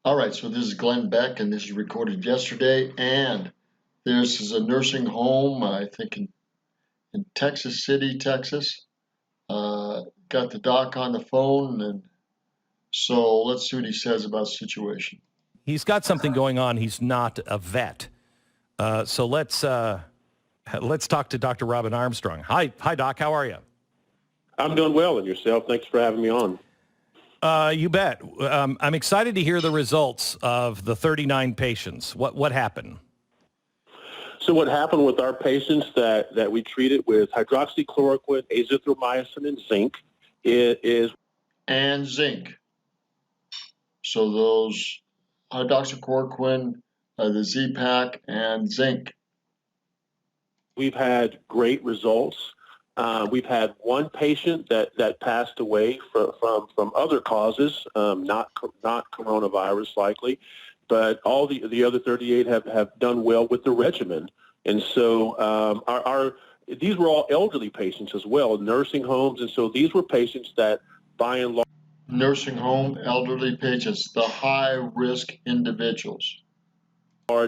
All right, so this is Glenn Beck, and this is recorded yesterday. And this is a nursing home, I think in Texas City, Texas. Got the doc on the phone, and so let's see what he says about the situation. He's got something going on. He's not a vet. So let's talk to Dr. Robin Armstrong. Hi, Doc. How are you? I'm doing well, and yourself? Thanks for having me on. You bet. I'm excited to hear the results of the 39 patients. What happened? So what happened with our patients that we treated with hydroxychloroquine, azithromycin, and zinc is... And zinc. So those hydroxychloroquine, the Z-Pack, and zinc. We've had great results. We've had one patient that passed away from other causes, not coronavirus likely, but all the other 38 have done well with the regimen. And so these were all elderly patients as well, nursing homes, and so these were patients that by and large... Nursing home, elderly patients, the high-risk individuals.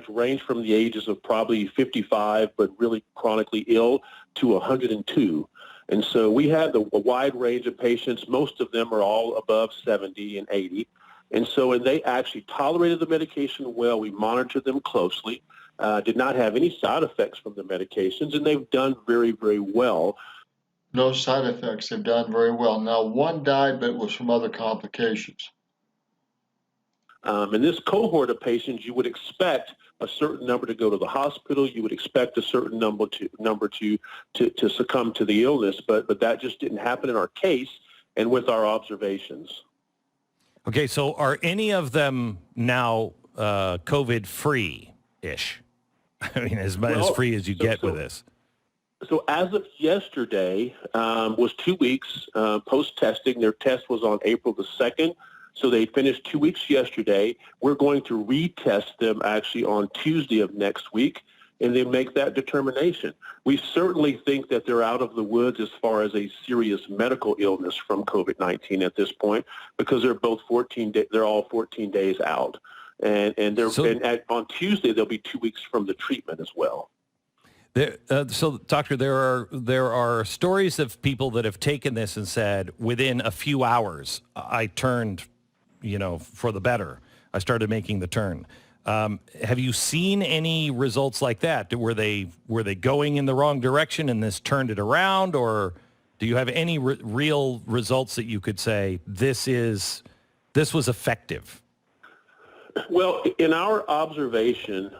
Range from the ages of probably 55, but really chronically ill, to 102. And so we had a wide range of patients. Most of them are all above 70 and 80. And they actually tolerated the medication well. We monitored them closely, did not have any side effects from the medications, and they've done very, very well. No side effects. They've done very well. Now, one died, but it was from other complications. In this cohort of patients, you would expect a certain number to go to the hospital. You would expect a certain number to succumb to the illness, but that just didn't happen in our case and with our observations. Okay, so are any of them now COVID-free-ish? I mean, as free as you get with this. So as of yesterday, was 2 weeks post-testing. Their test was on April the 2nd. So they finished 2 weeks yesterday. We're going to retest them actually on Tuesday of next week and then make that determination. We certainly think that they're out of the woods as far as a serious medical illness from COVID-19 at this point, because they're both they're all 14 days out. And on Tuesday, they'll be 2 weeks from the treatment as well. So, doctor, there are stories of people that have taken this and said, within a few hours, I turned, for the better. I started making the turn. Have you seen any results like that? Were they going in the wrong direction and this turned it around, or do you have any real results that you could say this was effective? Well, in our observation,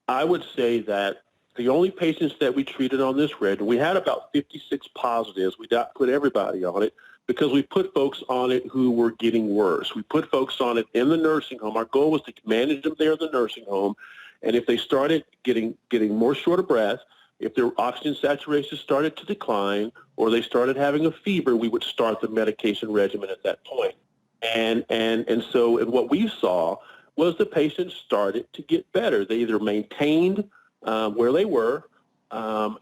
I would say that the only patients that we treated on this regimen, we had about 56 positives. We didn't put everybody on it because we put folks on it who were getting worse. We put folks on it in the nursing home. Our goal was to manage them there in the nursing home. And if they started getting more short of breath, if their oxygen saturation started to decline, or they started having a fever, we would start the medication regimen at that point. And what we saw was the patients started to get better. They either maintained where they were, or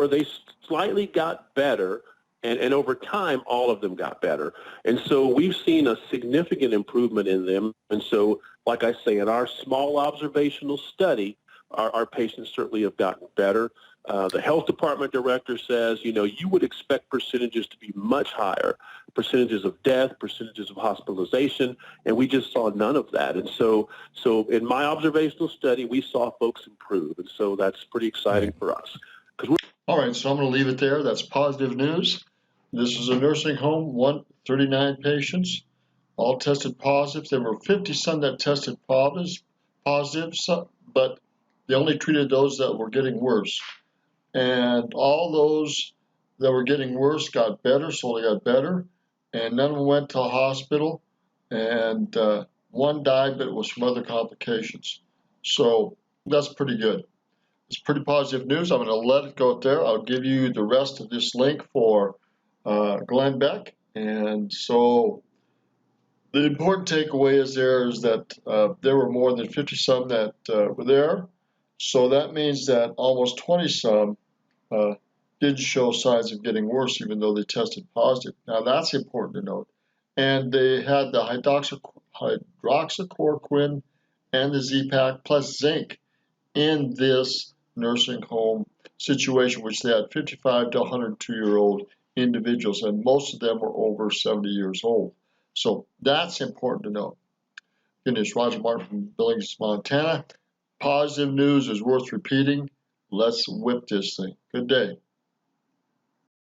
they slightly got better, and over time, all of them got better. And so we've seen a significant improvement in them. And so, like I say, in our small observational study, our patients certainly have gotten better. The health department director says, you would expect percentages to be much higher, percentages of death, percentages of hospitalization, and we just saw none of that. And so in my observational study, we saw folks improve, and so that's pretty exciting for us. All right, so I'm going to leave it there. That's positive news. This is a nursing home, 39 patients, all tested positive. There were 50-some that tested positive, but they only treated those that were getting worse. And all those that were getting worse got better, slowly got better, and none of them went to the hospital, and one died, but it was from other complications. So that's pretty good. It's pretty positive news. I'm going to let it go there. I'll give you the rest of this link for Glenn Beck. And so the important takeaway is that there were more than 50-some that were there. So that means that almost 20-some did show signs of getting worse, even though they tested positive. Now, that's important to note. And they had the hydroxychloroquine and the Z-Pack plus zinc in this nursing home situation, which they had 55 to 102-year-old individuals, and most of them were over 70 years old. So that's important to know. Again, it's Roger Martin from Billings, Montana. Positive news is worth repeating. Let's whip this thing. Good day.